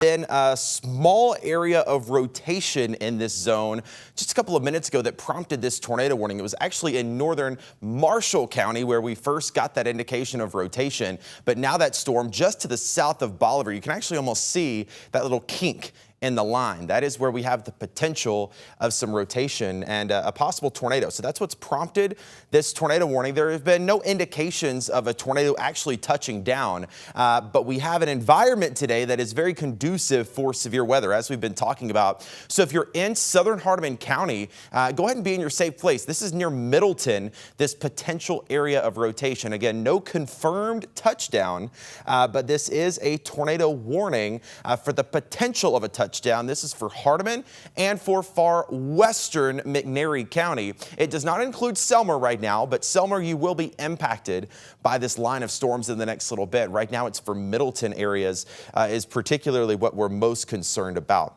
Been a small area of rotation in this zone just a couple of minutes ago that prompted this tornado warning. It was actually in northern Marshall County where we first got that indication of rotation. But now that storm just to the south of Bolivar, you can actually almost see that little kink in the line. That is where we have the potential of some rotation and a possible tornado. So that's what's prompted this tornado warning. There have been no indications of a tornado actually touching down, but we have an environment today that is very conducive for severe weather, as we've been talking about. So if you're in southern Hardeman County, go ahead and be in your safe place. This is near Middleton, this potential area of rotation. Again, no confirmed touchdown, but this is a tornado warning for the potential of a touchdown. This is for Hardeman and for far western McNairy County. It does not include Selmer right now, but Selmer, you will be impacted by this line of storms in the next little bit. Right now, it's for Middleton areas is particularly what we're most concerned about.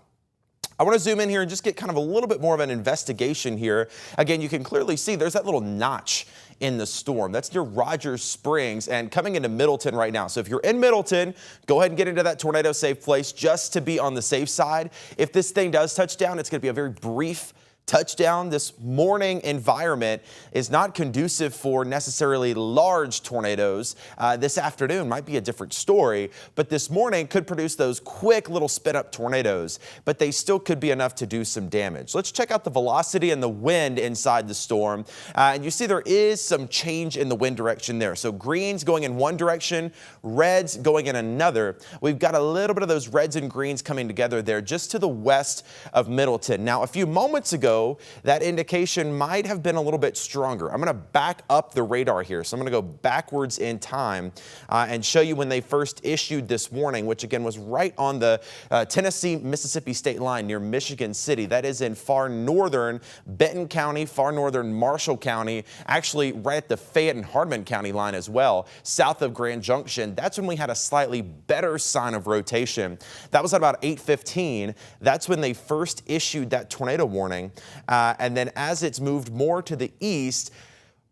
I want to zoom in here and just get kind of a little bit more of an investigation here. Again, you can clearly see there's that little notch in the storm. That's near Rogers Springs and coming into Middleton right now. So if you're in Middleton, go ahead and get into that tornado safe place just to be on the safe side. If this thing does touch down, it's going to be a very brief touchdown. This morning environment is not conducive for necessarily large tornadoes. This afternoon might be a different story, but this morning could produce those quick little spin up tornadoes, but they still could be enough to do some damage. Let's check out the velocity and the wind inside the storm. And you see there is some change in the wind direction there. So greens going in one direction, reds going in another. We've got a little bit of those reds and greens coming together there just to the west of Middleton. Now, a few moments ago, that indication might have been a little bit stronger. I'm going to back up the radar here. So I'm going to go backwards in time and show you when they first issued this warning, which again was right on the Tennessee-Mississippi state line near Michigan City. That is in far northern Benton County, far northern Marshall County, actually right at the Fayette and Hardeman County line as well, south of Grand Junction. That's when we had a slightly better sign of rotation. That was at about 8:15. That's when they first issued that tornado warning. And then as it's moved more to the east,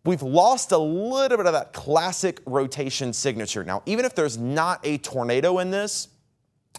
we've lost a little bit of that classic rotation signature. Now, even if there's not a tornado in this,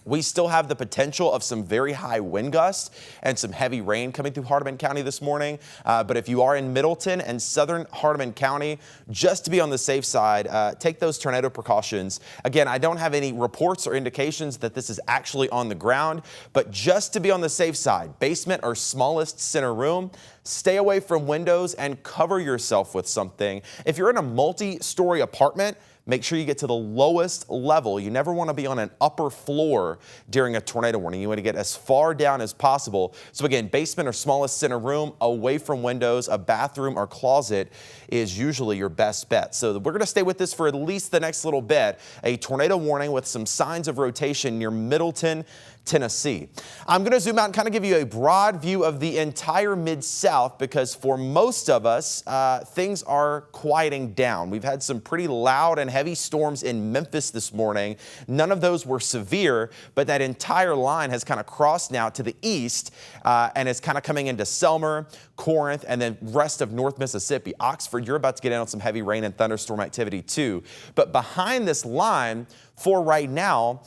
we still have the potential of some very high wind gusts and some heavy rain coming through Hardeman County this morning. But if you are in Middleton and southern Hardeman County, just to be on the safe side, take those tornado precautions. Again, I don't have any reports or indications that this is actually on the ground, but just to be on the safe side, basement or smallest center room, stay away from windows and cover yourself with something. If you're in a multi-story apartment, make sure you get to the lowest level. You never want to be on an upper floor during a tornado warning. You want to get as far down as possible. So again, basement or smallest center room, away from windows, a bathroom or closet is usually your best bet. So we're going to stay with this for at least the next little bit. A tornado warning with some signs of rotation near Middleton, Tennessee. I'm going to zoom out and kind of give you a broad view of the entire Mid-South because for most of us, things are quieting down. We've had some pretty loud and heavy storms in Memphis this morning. None of those were severe, but that entire line has kind of crossed now to the east and is kind of coming into Selmer, Corinth, and then rest of North Mississippi. Oxford, you're about to get in on some heavy rain and thunderstorm activity too. But behind this line, for right now,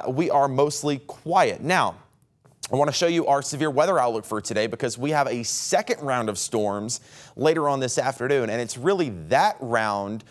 we are mostly quiet. Now, I want to show you our severe weather outlook for today because we have a second round of storms later on this afternoon, and it's really that round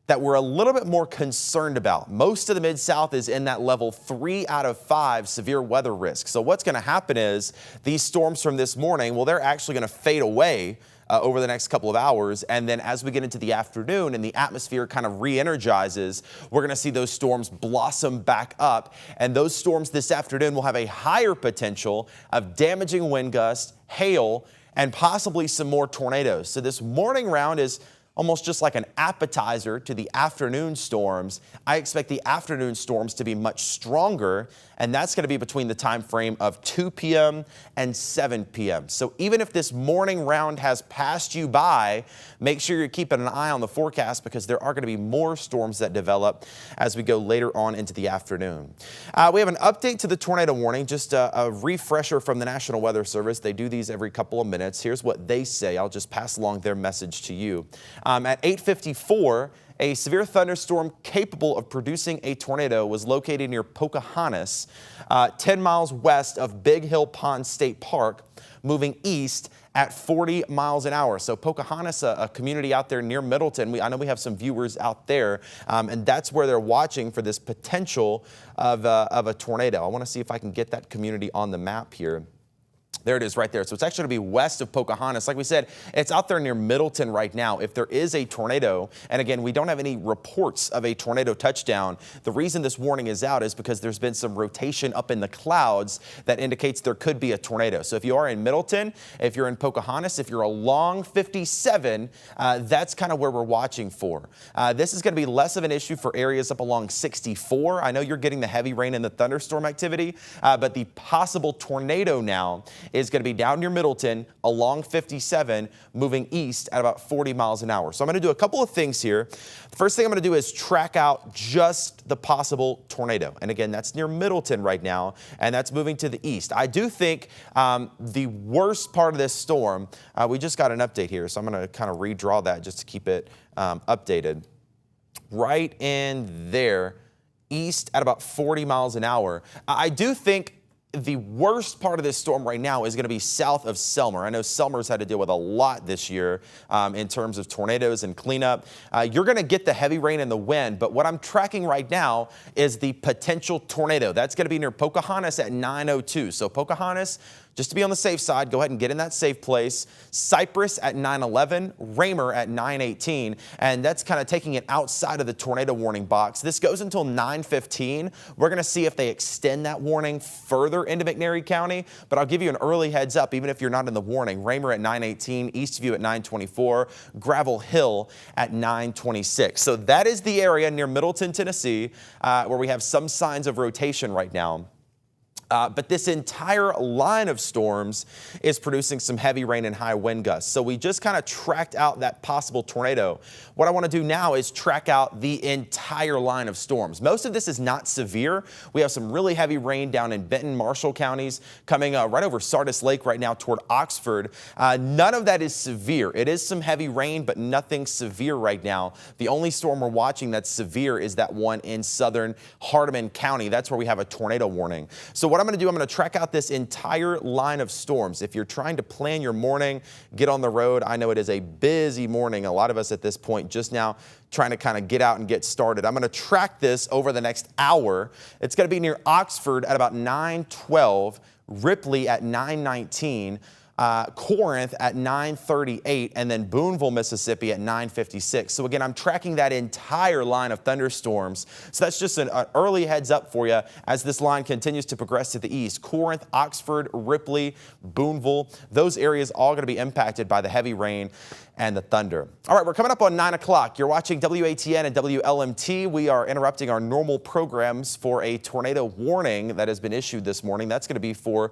that we're a little bit more concerned about. Most of the Mid-South is in that level 3 out of 5 severe weather risk. So what's going to happen is these storms from this morning, well, they're actually going to fade away over the next couple of hours. And then as we get into the afternoon and the atmosphere kind of re-energizes, we're going to see those storms blossom back up. And those storms this afternoon will have a higher potential of damaging wind gusts, hail, and possibly some more tornadoes. So this morning round is almost just like an appetizer to the afternoon storms. I expect the afternoon storms to be much stronger, and that's going to be between the time frame of 2 p.m. and 7 p.m. So even if this morning round has passed you by, make sure you're keeping an eye on the forecast because there are going to be more storms that develop as we go later on into the afternoon. We have an update to the tornado warning, just a refresher from the National Weather Service. They do these every couple of minutes. Here's what they say. I'll just pass along their message to you. At 8:54, a severe thunderstorm capable of producing a tornado was located near Pocahontas, 10 miles west of Big Hill Pond State Park, moving east at 40 miles an hour. So Pocahontas, a community out there near Middleton. I know we have some viewers out there, and that's where they're watching for this potential of a tornado. I want to see if I can get that community on the map here. There it is right there. So it's actually going to be west of Pocahontas. Like we said, it's out there near Middleton right now. If there is a tornado, and again, we don't have any reports of a tornado touchdown, the reason this warning is out is because there's been some rotation up in the clouds that indicates there could be a tornado. So if you are in Middleton, if you're in Pocahontas, if you're along 57, that's kind of where we're watching for. This is going to be less of an issue for areas up along 64. I know you're getting the heavy rain and the thunderstorm activity, but the possible tornado now is going to be down near Middleton along 57, moving east at about 40 miles an hour. So I'm going to do a couple of things here. The first thing I'm going to do is track out just the possible tornado. And again, that's near Middleton right now, and that's moving to the east. I do think the worst part of this storm, we just got an update here, so I'm going to kind of redraw that just to keep it updated. Right in there, east at about 40 miles an hour. I do think the worst part of this storm right now is going to be south of Selmer. I know Selmer's had to deal with a lot this year in terms of tornadoes and cleanup. You're going to get the heavy rain and the wind, but what I'm tracking right now is the potential tornado. That's going to be near Pocahontas at 9:02. So Pocahontas, just to be on the safe side, go ahead and get in that safe place. Cypress at 9:11, Raymer at 9:18, and that's kind of taking it outside of the tornado warning box. This goes until 9:15. We're going to see if they extend that warning further into McNairy County, but I'll give you an early heads up, even if you're not in the warning. Raymer at 9:18, Eastview at 9:24, Gravel Hill at 9:26. So that is the area near Middleton, Tennessee, where we have some signs of rotation right now. But this entire line of storms is producing some heavy rain and high wind gusts. So we just kind of tracked out that possible tornado. What I want to do now is track out the entire line of storms. Most of this is not severe. We have some really heavy rain down in Benton, Marshall counties, coming right over Sardis Lake right now toward Oxford. None of that is severe. It is some heavy rain, but nothing severe right now. The only storm we're watching that's severe is that one in southern Hardeman County. That's where we have a tornado warning. So what I'm going to do, I'm going to track out this entire line of storms. If you're trying to plan your morning, get on the road. I know it is a busy morning. A lot of us at this point just now trying to kind of get out and get started. I'm going to track this over the next hour. It's going to be near Oxford at about 9:12, Ripley at 9:19, Corinth at 9:38, and then Boonville, Mississippi at 9:56. So again, I'm tracking that entire line of thunderstorms. So that's just an early heads up for you as this line continues to progress to the east. Corinth, Oxford, Ripley, Boonville, those areas all going to be impacted by the heavy rain and the thunder. All right, we're coming up on 9 o'clock. You're watching WATN and WLMT. We are interrupting our normal programs for a tornado warning that has been issued this morning. That's going to be for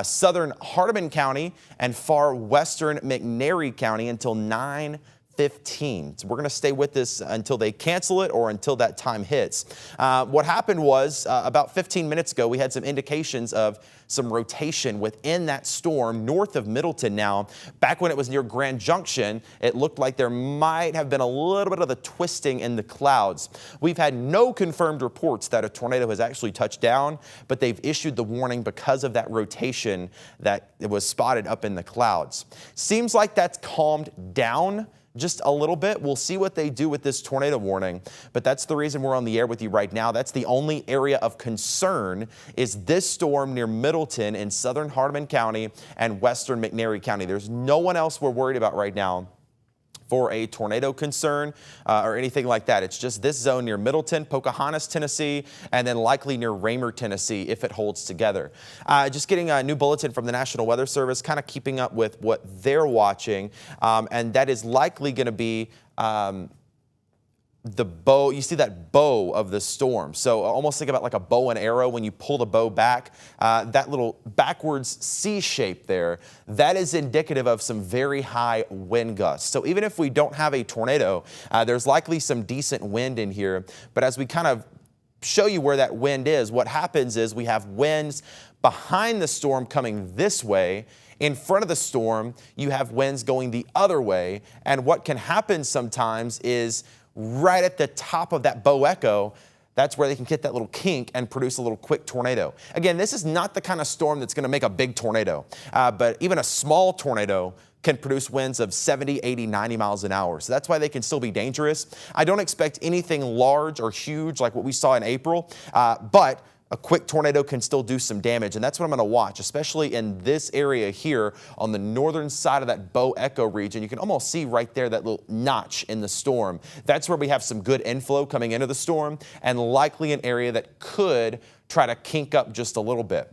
southern Hardeman County and far western McNairy County until 9:15. So we're going to stay with this until they cancel it or until that time hits. What happened was about 15 minutes ago, we had some indications of some rotation within that storm north of Middleton now. Back when it was near Grand Junction, it looked like there might have been a little bit of the twisting in the clouds. We've had no confirmed reports that a tornado has actually touched down, but they've issued the warning because of that rotation that was spotted up in the clouds. Seems like that's calmed down just a little bit. We'll see what they do with this tornado warning, but that's the reason we're on the air with you right now. That's the only area of concern is this storm near Middleton in southern Hardeman County and western McNairy County. There's no one else we're worried about right now for a tornado concern or anything like that. It's just this zone near Middleton, Pocahontas, Tennessee, and then likely near Raymer, Tennessee, if it holds together. Just getting a new bulletin from the National Weather Service, kind of keeping up with what they're watching, and that is likely going to be the bow. You see that bow of the storm. So almost think about like a bow and arrow when you pull the bow back. That little backwards C shape there, that is indicative of some very high wind gusts. So even if we don't have a tornado, there's likely some decent wind in here. But as we kind of show you where that wind is, what happens is we have winds behind the storm coming this way. In front of the storm, you have winds going the other way. And what can happen sometimes is right at the top of that bow echo, that's where they can get that little kink and produce a little quick tornado. Again, this is not the kind of storm that's going to make a big tornado, but even a small tornado can produce winds of 70, 80, 90 miles an hour. So that's why they can still be dangerous. I don't expect anything large or huge like what we saw in April, but a quick tornado can still do some damage, and that's what I'm going to watch, especially in this area here on the northern side of that Bow Echo region. You can almost see right there that little notch in the storm. That's where we have some good inflow coming into the storm and likely an area that could try to kink up just a little bit.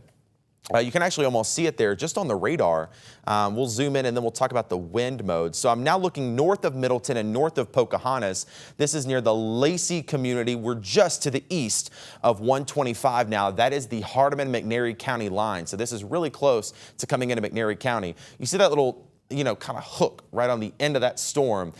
You can actually almost see it there just on the radar. We'll zoom in and then we'll talk about the wind mode. So I'm now looking north of Middleton and north of Pocahontas. This is near the Lacey community. We're just to the east of 125 now. That is the Hardeman and McNairy County line. So this is really close to coming into McNairy County. You see that little kind of hook right on the end of that storm.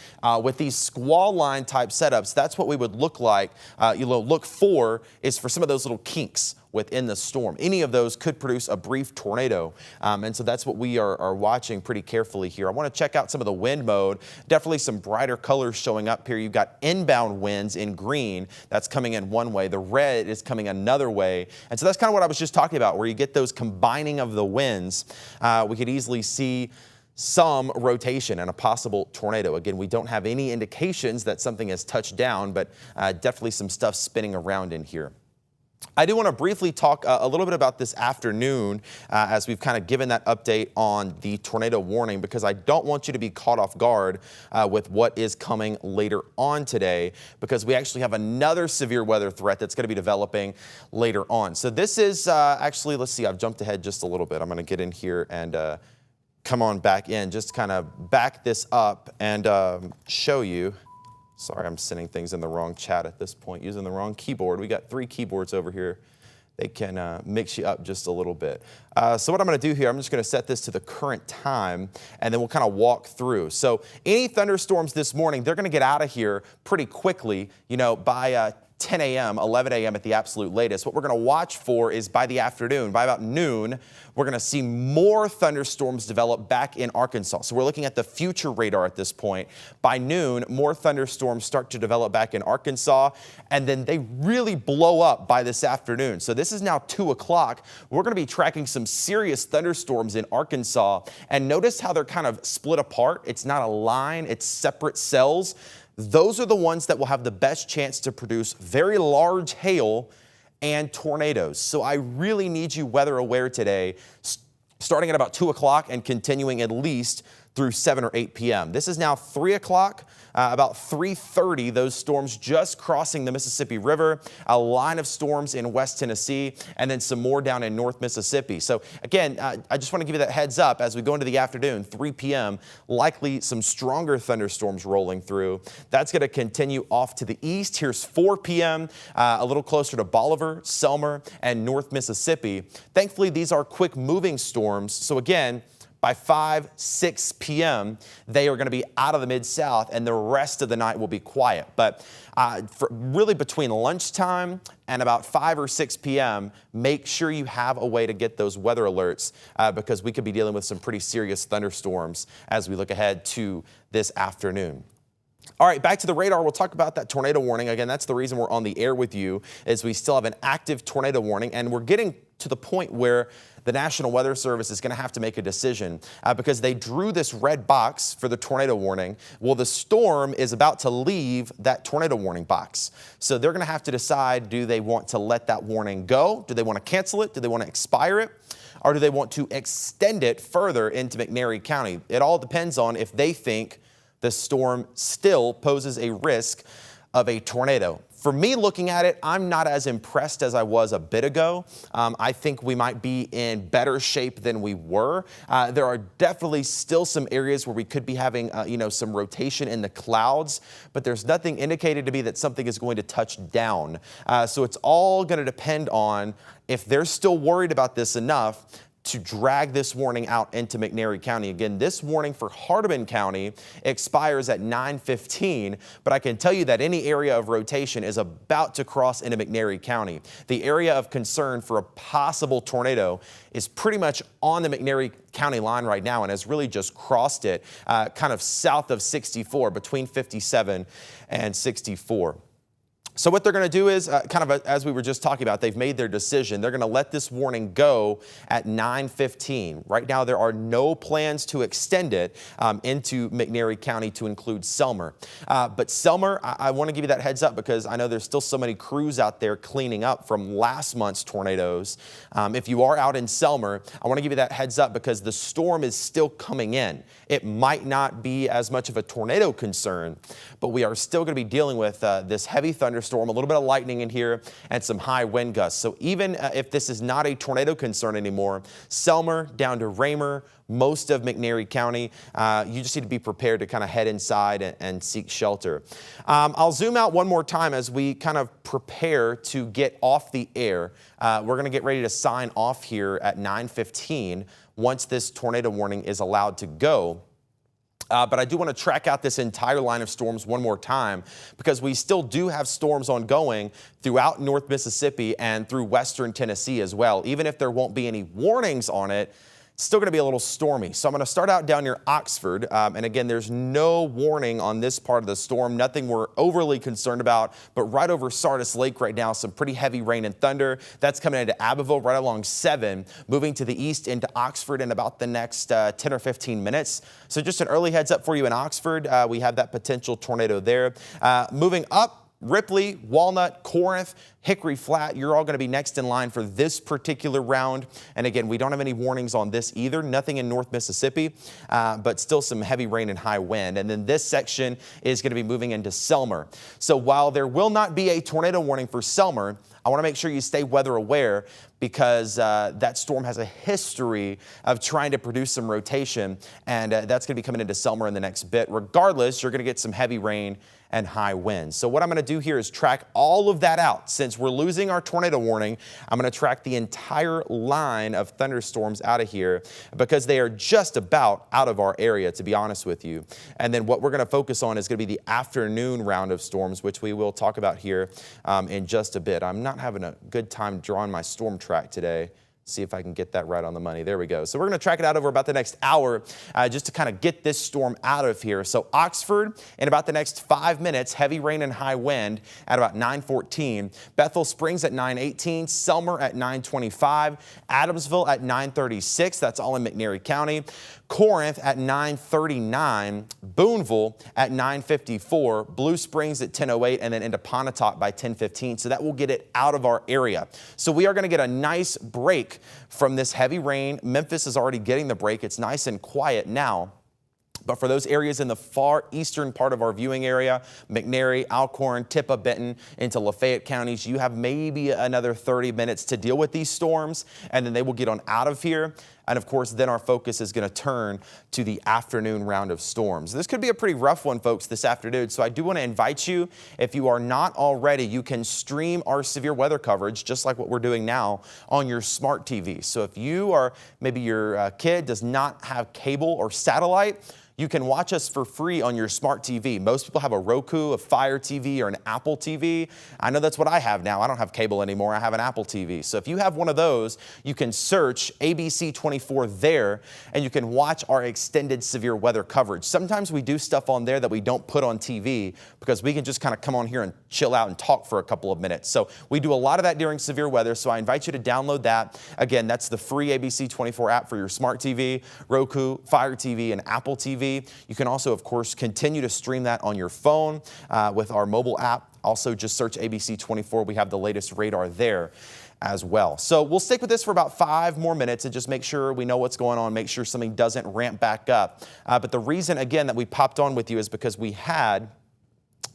With these squall line type setups, that's what we would look like. Look for is for some of those little kinks within the storm. Any of those could produce a brief tornado. And so that's what we are watching pretty carefully here. I want to check out some of the wind mode. Definitely some brighter colors showing up here. You've got inbound winds in green. That's coming in one way. The red is coming another way. And so that's kind of what I was just talking about, where you get those combining of the winds. We could easily see some rotation and a possible tornado. Again, we don't have any indications that something has touched down, but definitely some stuff spinning around in here. I do want to briefly talk a little bit about this afternoon as we've kind of given that update on the tornado warning, because I don't want you to be caught off guard with what is coming later on today, because we actually have another severe weather threat that's going to be developing later on. So this is actually, let's see, I've jumped ahead just a little bit. I'm going to get in here and come on back in, just kind of back this up and show you. Sorry, I'm sending things in the wrong chat at this point, using the wrong keyboard. We got 3 keyboards over here. They can mix you up just a little bit. So what I'm going to do here, I'm just going to set this to the current time, and then we'll kind of walk through. So any thunderstorms this morning, they're going to get out of here pretty quickly, by 10 a.m., 11 a.m. at the absolute latest. What we're going to watch for is by the afternoon, by about noon, we're going to see more thunderstorms develop back in Arkansas. So we're looking at the future radar at this point. By noon, more thunderstorms start to develop back in Arkansas, and then they really blow up by this afternoon. So this is now 2 o'clock. We're going to be tracking some serious thunderstorms in Arkansas, and notice how they're kind of split apart. It's not a line, it's separate cells. Those are the ones that will have the best chance to produce very large hail and tornadoes. So I really need you weather aware today, starting at about 2 o'clock and continuing at least through 7 or 8 p.m. This is now 3 o'clock. About 3:30, those storms just crossing the Mississippi River, a line of storms in West Tennessee, and then some more down in North Mississippi. So again, I just want to give you that heads up as we go into the afternoon, 3 p.m., likely some stronger thunderstorms rolling through. That's going to continue off to the east. Here's 4 p.m., a little closer to Bolivar, Selmer, and North Mississippi. Thankfully, these are quick moving storms. So again, by 5, 6 p.m., they are going to be out of the Mid-South, and the rest of the night will be quiet. But really between lunchtime and about 5 or 6 p.m., make sure you have a way to get those weather alerts because we could be dealing with some pretty serious thunderstorms as we look ahead to this afternoon. All right, back to the radar. We'll talk about that tornado warning. Again, that's the reason we're on the air with you, is we still have an active tornado warning, and we're getting to the point where the National Weather Service is going to have to make a decision because they drew this red box for the tornado warning. Well, the storm is about to leave that tornado warning box. So they're going to have to decide, do they want to let that warning go? Do they want to cancel it? Do they want to expire it? Or do they want to extend it further into McNairy County? It all depends on if they think the storm still poses a risk of a tornado. For me, looking at it, I'm not as impressed as I was a bit ago. I think we might be in better shape than we were. There are definitely still some areas where we could be having, some rotation in the clouds, but there's nothing indicated to me that something is going to touch down. So it's all going to depend on if they're still worried about this enough to drag this warning out into McNairy County. Again, this warning for Hardeman County expires at 9:15, but I can tell you that any area of rotation is about to cross into McNairy County. The area of concern for a possible tornado is pretty much on the McNairy County line right now and has really just crossed it kind of south of 64, between 57 and 64. So what they're going to do is, as we were just talking about, they've made their decision. They're going to let this warning go at 9:15. Right now, there are no plans to extend it into McNairy County to include Selmer. But Selmer, I want to give you that heads up because I know there's still so many crews out there cleaning up from last month's tornadoes. If you are out in Selmer, I want to give you that heads up because the storm is still coming in. It might not be as much of a tornado concern, but we are still going to be dealing with this heavy thunderstorm, a little bit of lightning in here, and some high wind gusts. So even if this is not a tornado concern anymore, Selmer down to Raymer, most of McNairy County, you just need to be prepared to kind of head inside and seek shelter. I'll zoom out one more time as we kind of prepare to get off the air. We're going to get ready to sign off here at 9:15 once this tornado warning is allowed to go. But I do want to track out this entire line of storms one more time because we still do have storms ongoing throughout North Mississippi and through western Tennessee as well. Even if there won't be any warnings on it, it's still going to be a little stormy. So I'm going to start out down near Oxford. And again, there's no warning on this part of the storm, nothing we're overly concerned about. But right over Sardis Lake right now, some pretty heavy rain and thunder. That's coming into Abbeville right along 7, moving to the east into Oxford in about the next 10 or 15 minutes. So just an early heads up for you in Oxford. We have that potential tornado there. Moving up, Ripley, Walnut, Corinth, Hickory Flat, you're all going to be next in line for this particular round. And again, we don't have any warnings on this either. Nothing in North Mississippi, but still some heavy rain and high wind. And then this section is going to be moving into Selmer. So while there will not be a tornado warning for Selmer, I want to make sure you stay weather aware because that storm has a history of trying to produce some rotation, and that's going to be coming into Selmer in the next bit. Regardless, you're going to get some heavy rain and high winds. So what I'm going to do here is track all of that out. Since we're losing our tornado warning, I'm going to track the entire line of thunderstorms out of here because they are just about out of our area, to be honest with you. And then what we're going to focus on is going to be the afternoon round of storms, which we will talk about here in just a bit. I'm not having a good time drawing my storm track today. See if I can get that right on the money. There we go. So we're going to track it out over about the next hour just to kind of get this storm out of here. So Oxford in about the next 5 minutes, heavy rain and high wind at about 9:14. Bethel Springs at 9:18. Selmer at 9:25. Adamsville at 9:36. That's all in McNairy County. Corinth at 9:39. Boonville at 9:54. Blue Springs at 10:08, and then into Pontotoc by 10:15. So that will get it out of our area. So we are going to get a nice break from this heavy rain. Memphis is already getting the break. It's nice and quiet now. But for those areas in the far eastern part of our viewing area, McNairy, Alcorn, Tippah, Benton, into Lafayette counties, you have maybe another 30 minutes to deal with these storms, and then they will get on out of here. And of course, then our focus is going to turn to the afternoon round of storms. This could be a pretty rough one, folks, this afternoon. So I do want to invite you, if you are not already, you can stream our severe weather coverage, just like what we're doing now, on your smart TV. So if you are, maybe your kid does not have cable or satellite, you can watch us for free on your smart TV. Most people have a Roku, a Fire TV, or an Apple TV. I know that's what I have now. I don't have cable anymore. I have an Apple TV. So if you have one of those, you can search ABC 24 there, and you can watch our extended severe weather coverage. Sometimes we do stuff on there that we don't put on TV because we can just kind of come on here and chill out and talk for a couple of minutes. So we do a lot of that during severe weather, so I invite you to download that. Again, that's the free ABC 24 app for your smart TV, Roku, Fire TV, and Apple TV. You can also, of course, continue to stream that on your phone with our mobile app. Also, just search ABC 24. We have the latest radar there as well. So we'll stick with this for about 5 more minutes and just make sure we know what's going on, make sure something doesn't ramp back up. But the reason, again, that we popped on with you is because we had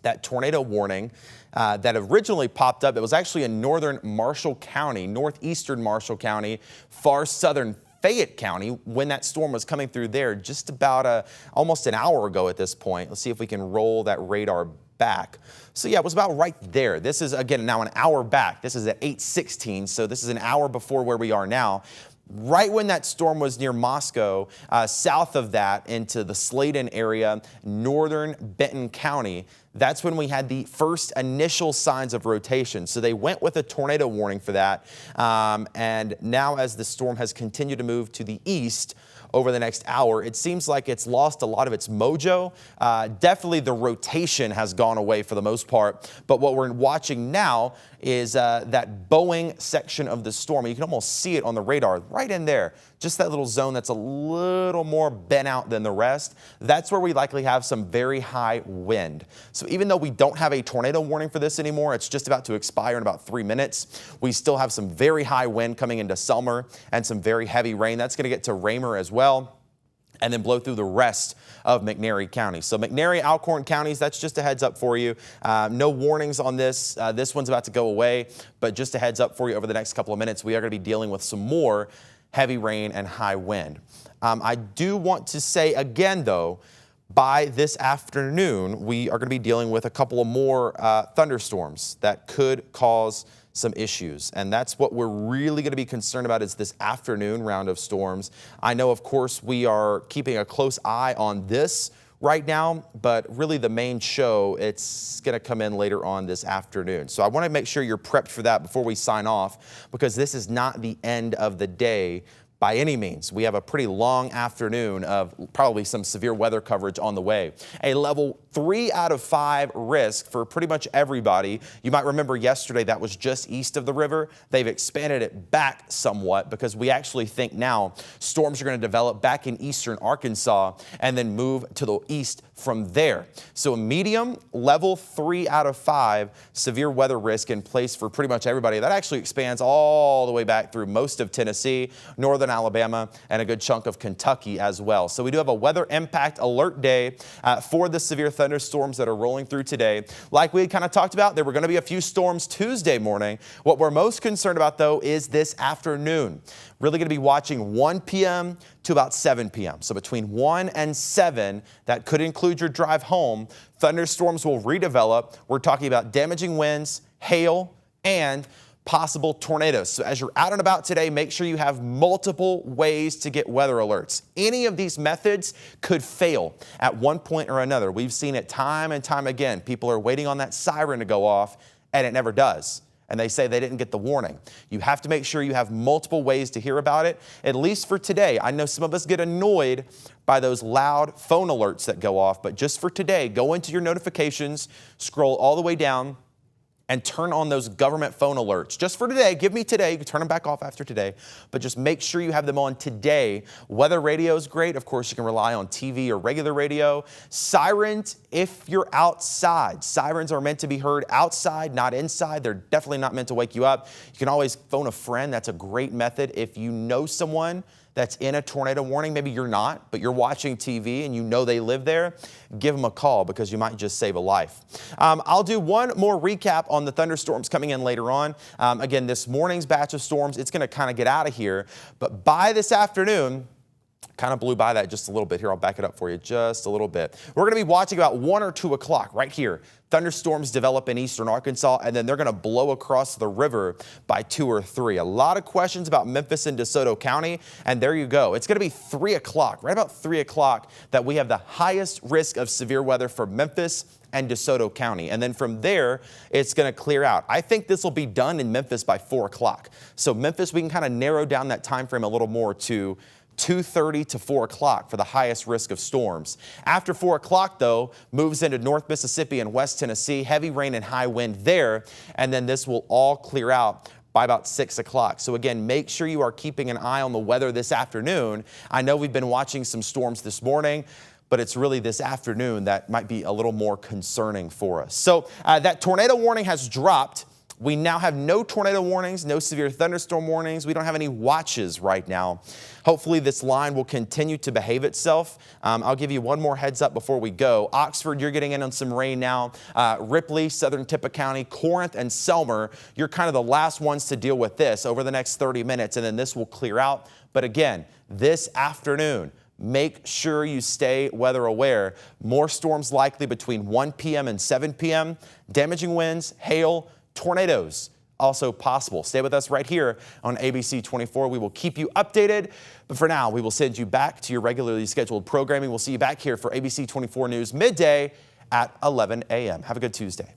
that tornado warning that originally popped up. It was actually in northern Marshall County, northeastern Marshall County, far southern Fayette County when that storm was coming through there just about almost an hour ago at this point. Let's see if we can roll that radar back. So yeah, it was about right there. This is, again, now an hour back. This is at 8:16, so this is an hour before where we are now. Right when that storm was near Moscow, south of that into the Sladen area, northern Benton County, that's when we had the first initial signs of rotation. So they went with a tornado warning for that. And now as the storm has continued to move to the east over the next hour, it seems like it's lost a lot of its mojo. Definitely the rotation has gone away for the most part. But what we're watching now is that bowing section of the storm. You can almost see it on the radar right in there. Just that little zone that's a little more bent out than the rest. That's where we likely have some very high wind. So even though we don't have a tornado warning for this anymore, it's just about to expire in about 3 minutes. We still have some very high wind coming into Selmer and some very heavy rain. That's going to get to Raymer as well, and then blow through the rest of McNairy County. So McNairy, Alcorn counties, that's just a heads up for you. No warnings on this. This one's about to go away, but just a heads up for you over the next couple of minutes. We are going to be dealing with some more heavy rain and high wind. I do want to say again, though, by this afternoon, we are going to be dealing with a couple of more thunderstorms that could cause some issues. And that's what we're really going to be concerned about is this afternoon round of storms. I know, of course, we are keeping a close eye on this right now, but really the main show, it's going to come in later on this afternoon. So I want to make sure you're prepped for that before we sign off, because this is not the end of the day by any means. We have a pretty long afternoon of probably some severe weather coverage on the way. A level 3 out of 5 risk for pretty much everybody. You might remember yesterday that was just east of the river. They've expanded it back somewhat because we actually think now storms are going to develop back in eastern Arkansas and then move to the east from there. So a medium level 3 out of 5 severe weather risk in place for pretty much everybody. That actually expands all the way back through most of Tennessee, northern Alabama, and a good chunk of Kentucky as well. So we do have a weather impact alert day for the severe thunderstorms that are rolling through today. Like we had kind of talked about, there were going to be a few storms Tuesday morning. What we're most concerned about, though, is this afternoon. Really going to be watching 1 p.m. to about 7 p.m. So between 1 and 7, that could include your drive home. Thunderstorms will redevelop. We're talking about damaging winds, hail, and possible tornadoes. So as you're out and about today, make sure you have multiple ways to get weather alerts. Any of these methods could fail at one point or another. We've seen it time and time again. People are waiting on that siren to go off, and it never does. And they say they didn't get the warning. You have to make sure you have multiple ways to hear about it, at least for today. I know some of us get annoyed by those loud phone alerts that go off, but just for today, go into your notifications, scroll all the way down, and turn on those government phone alerts. Just for today, give me today. You can turn them back off after today, but just make sure you have them on today. Weather radio is great. Of course, you can rely on TV or regular radio. Sirens, if you're outside. Sirens are meant to be heard outside, not inside. They're definitely not meant to wake you up. You can always phone a friend. That's a great method. If you know someone that's in a tornado warning, maybe you're not, but you're watching TV and you know they live there, give them a call because you might just save a life. I'll do one more recap on the thunderstorms coming in later on. Again, this morning's batch of storms, it's going to kind of get out of here, but by this afternoon, kind of blew by that just a little bit here. I'll back it up for you just a little bit. We're going to be watching about 1 or 2 o'clock right here. Thunderstorms develop in eastern Arkansas, and then they're going to blow across the river by 2 or 3. A lot of questions about Memphis and DeSoto County, and there you go. It's going to be 3 o'clock, right about 3 o'clock, that we have the highest risk of severe weather for Memphis and DeSoto County. And then from there, it's going to clear out. I think this will be done in Memphis by 4 o'clock. So Memphis, we can kind of narrow down that time frame a little more to 2:30 to 4 o'clock for the highest risk of storms. After 4 o'clock, though, moves into North Mississippi and West Tennessee, heavy rain and high wind there, and then this will all clear out by about 6 o'clock. So again, make sure you are keeping an eye on the weather this afternoon. I know we've been watching some storms this morning, but it's really this afternoon that might be a little more concerning for us. So that tornado warning has dropped. We now have no tornado warnings, no severe thunderstorm warnings. We don't have any watches right now. Hopefully this line will continue to behave itself. I'll give you one more heads up before we go. Oxford, you're getting in on some rain now. Ripley, southern Tippah County, Corinth, and Selmer, you're kind of the last ones to deal with this over the next 30 minutes, and then this will clear out. But again, this afternoon, make sure you stay weather aware. More storms likely between 1 p.m. and 7 p.m. Damaging winds, hail, tornadoes also possible. Stay with us right here on ABC 24. We will keep you updated. But for now, we will send you back to your regularly scheduled programming. We'll see you back here for ABC 24 News midday at 11 a.m. Have a good Tuesday.